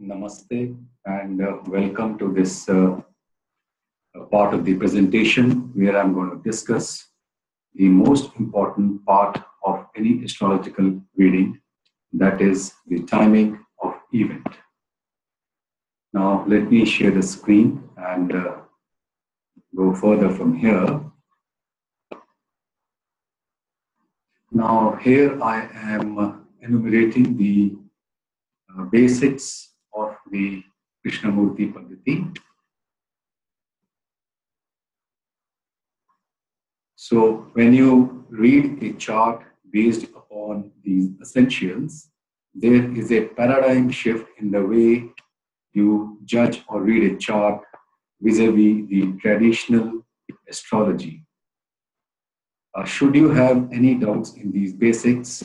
Namaste and welcome to this part of the presentation where I'm going to discuss the most important part of any astrological reading, that is the timing of event. Now let me share the screen and go further from here. Now here I am enumerating the basics of the Krishnamurti Paddhati. So when you read a chart based upon these essentials, there is a paradigm shift in the way you judge or read a chart vis-a-vis the traditional astrology. Should you have any doubts in these basics,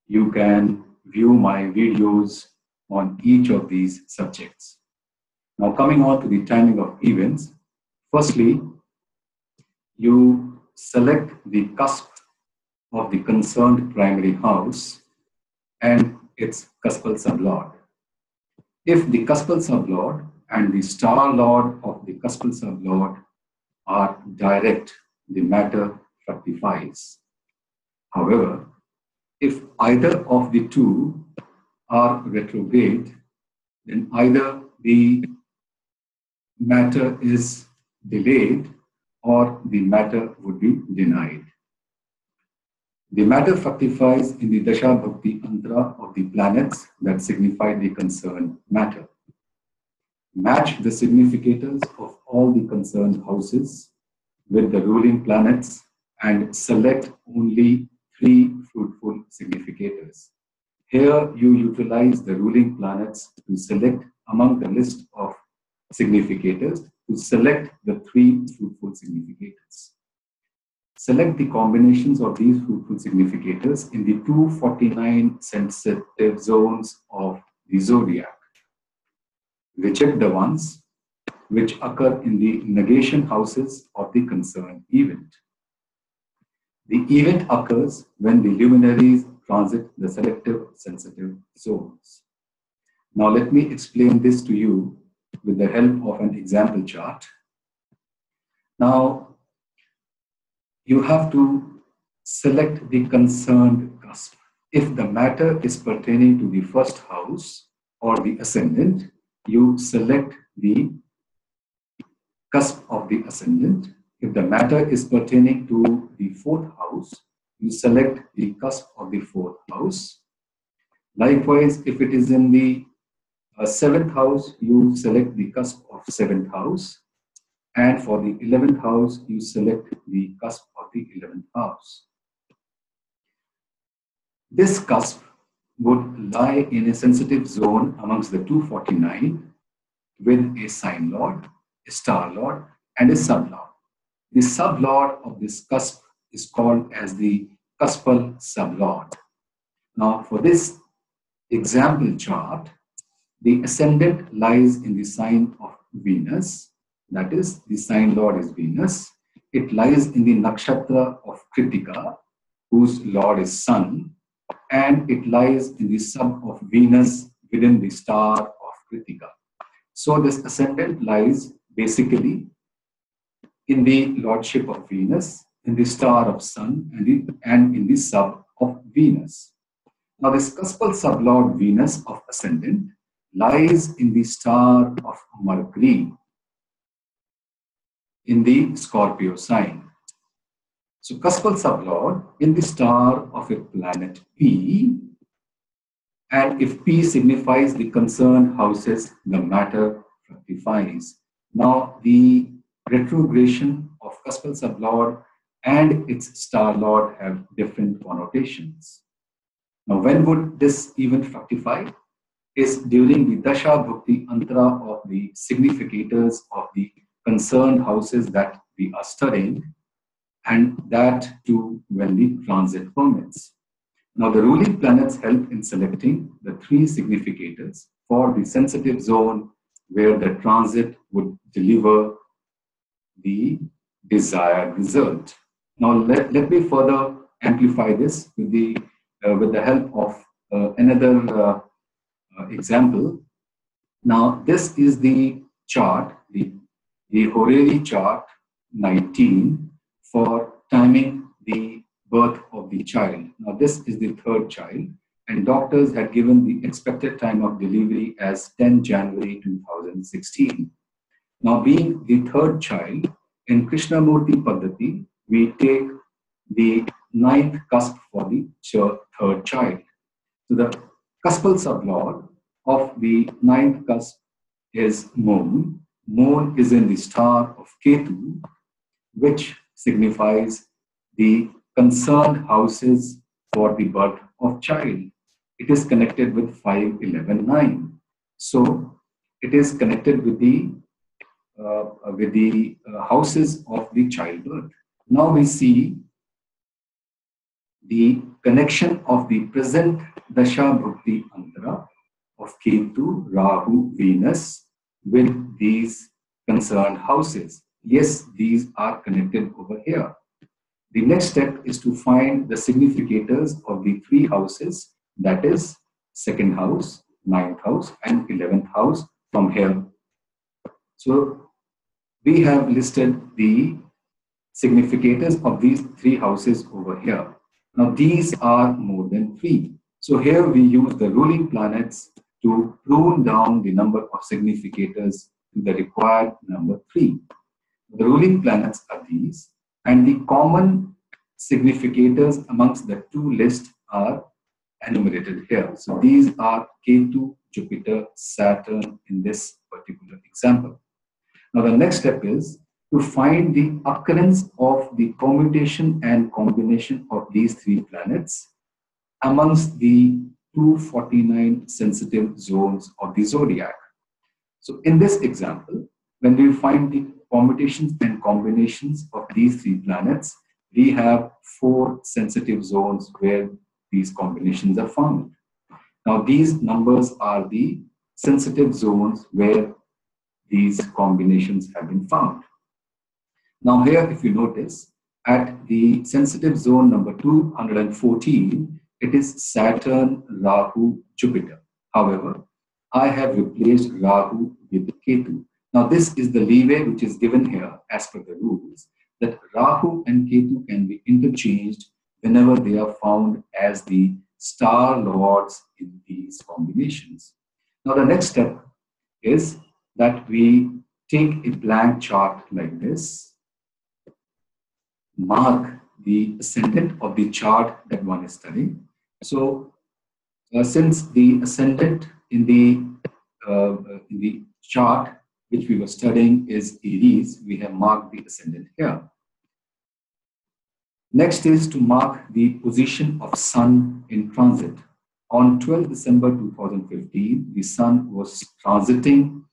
you can view my videos on each of these subjects. Now coming on to the timing of events, firstly, you select the cusp of the concerned primary house and its cuspal sublord. If the cuspal sublord and the star lord of the cuspal sublord are direct, the matter fructifies. However, if either of the two are retrograde, then either the matter is delayed or the matter would be denied. The matter fructifies in the Dasha Bhakti Antara of the planets that signify the concerned matter. Match the significators of all the concerned houses with the ruling planets and select only 3 fruitful significators. Here you utilize the ruling planets to select among the list of significators to select the 3 fruitful significators. Select the combinations of these fruitful significators in the 249 sensitive zones of the zodiac. Reject the ones which occur in the negation houses of the concerned event. The event occurs when the luminaries transit the selective sensitive zones. Now let me explain this to you with the help of an example chart. Now you have to select the concerned cusp. If the matter is pertaining to the first house or the ascendant, you select the cusp of the ascendant. If the matter is pertaining to the 4th house, you select the cusp of the 4th house. Likewise, if it is in the 7th house, you select the cusp of 7th house. And for the 11th house, you select the cusp of the 11th house. This cusp would lie in a sensitive zone amongst the 249 with a sign lord, a star lord, and a sublord. The sublord of this cusp is called as the cuspal sublord. Now for this example chart, the ascendant lies in the sign of Venus. That is, the sign lord is Venus. It lies in the nakshatra of Kritika, whose lord is Sun, and it lies in the sub of Venus within the star of Kritika. So this ascendant lies basically in the lordship of Venus, in the star of Sun, and in the sub of Venus. Now this cuspal sublord Venus of ascendant lies in the star of Mercury, in the Scorpio sign. So cuspal sublord in the star of a planet P, and if P signifies the concerned houses, the matter fructifies. Now the retrogression of cuspal sublord and its star lord have different connotations. Now when would this event fructify? Is during the Dasha Bhakti Antara of the significators of the concerned houses that we are studying, and that too when the transit permits. Now the ruling planets help in selecting the 3 significators for the sensitive zone where the transit would deliver the desired result. Now let me further amplify this with the help of another example. Now, this is the chart, the Horary chart 19 for timing the birth of the child. Now, this is the third child, and doctors had given the expected time of delivery as 10 January 2016. Now, being the third child, in Krishnamurti Paddhati, we take the ninth cusp for the third child. So the cuspal sublord of the ninth cusp is Moon. Moon is in the star of Ketu, which signifies the concerned houses for the birth of child. It is connected with 5, 11, 9. So it is connected with the houses of the childbirth. Now we see the connection of the present Dasha Bhukti Antara of Ketu, Rahu, Venus with these concerned houses. Yes, these are connected over here. The next step is to find the significators of the three houses, that is second house, ninth house, and 11th house from here. So we have listed the significators of these three houses over here. Now these are more than 3. So here we use the ruling planets to prune down the number of significators to the required number 3. The ruling planets are these, and the common significators amongst the two lists are enumerated here. So these are Ketu, Jupiter, Saturn in this particular example. Now the next step is to find the occurrence of the permutation and combination of these three planets amongst the 249 sensitive zones of the zodiac. So in this example, when we find the permutations and combinations of these three planets, we have 4 sensitive zones where these combinations are found. Now these numbers are the sensitive zones where these combinations have been found. Now here, if you notice, at the sensitive zone number 214, it is Saturn, Rahu, Jupiter. However, I have replaced Rahu with Ketu. Now this is the leeway which is given here as per the rules, that Rahu and Ketu can be interchanged whenever they are found as the star lords in these combinations. Now the next step is that we take a blank chart like this, mark the ascendant of the chart that one is studying. So since the ascendant in the chart which we were studying is Aries, we have marked the ascendant here. Next is to mark the position of Sun in transit. On 12 December 2015, the Sun was transiting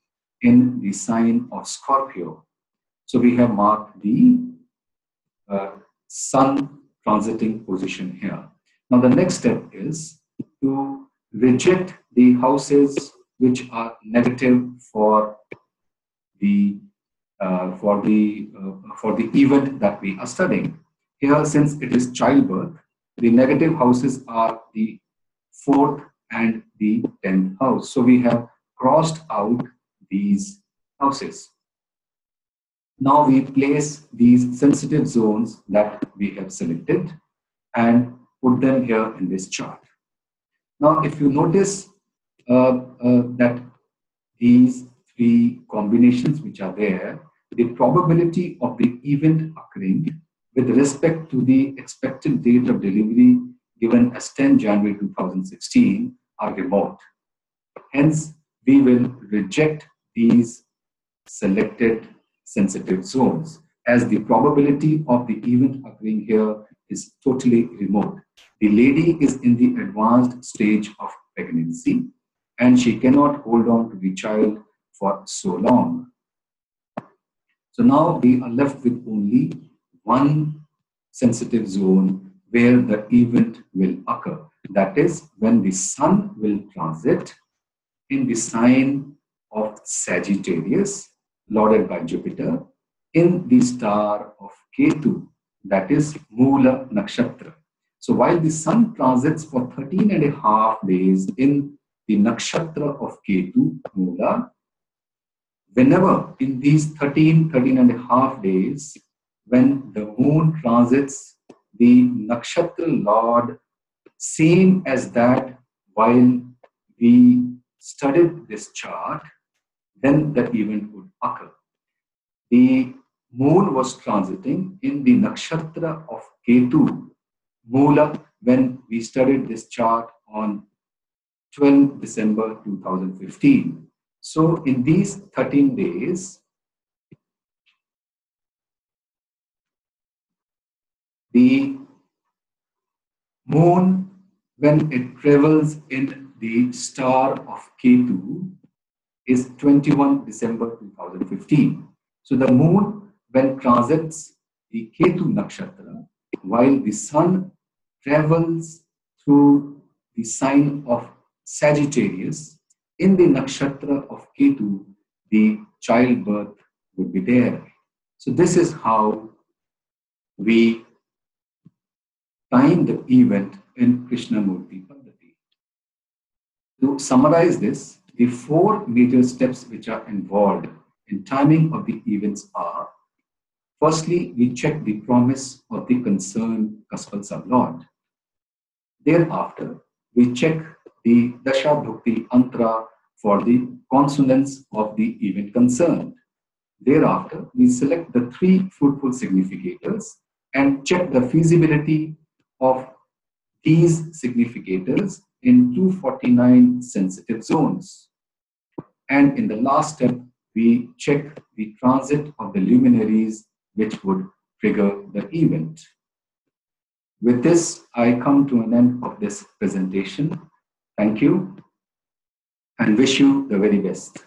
in the sign of Scorpio. So we have marked the Sun transiting position here. Now the next step is to reject the houses which are negative for the event that we are studying. Here, since it is childbirth, the negative houses are the 4th and the 10th house. So we have crossed out these houses. Now we place these sensitive zones that we have selected and put them here in this chart. Now, if you notice that these 3 combinations which are there, the probability of the event occurring with respect to the expected date of delivery given as 10 January 2016 are remote. Hence, we will reject these selected sensitive zones as the probability of the event occurring here is totally remote. The lady is in the advanced stage of pregnancy and she cannot hold on to the child for so long. So now we are left with only one sensitive zone where the event will occur. That is when the Sun will transit in the sign of Sagittarius, lorded by Jupiter, in the star of Ketu, that is Moola Nakshatra. So while the Sun transits for 13.5 days in the nakshatra of Ketu, Mula. Whenever in these 13 and a half days, when the moon transits the nakshatra lord, same as that while we studied this chart, then the event would occur. The moon was transiting in the nakshatra of Ketu, Mula, when we studied this chart on 12 December 2015. So in these 13 days, the moon, when it travels in the star of Ketu, is 21 December 2015. So the moon, when transits the Ketu nakshatra, while the sun travels through the sign of Sagittarius, in the nakshatra of Ketu, the childbirth would be there. So this is how we time the event in Krishnamurti Paddhati. To summarize this, the four major steps which are involved in timing of the events are: firstly, we check the promise of the concerned Kaspal sublord. Thereafter, we check the Dasha Bhukti Antra for the consonants of the event concerned. Thereafter, we select the three fruitful significators and check the feasibility of these significators in 249 sensitive zones. And in the last step, we check the transit of the luminaries which would trigger the event. With this, I come to an end of this presentation. Thank you and wish you the very best.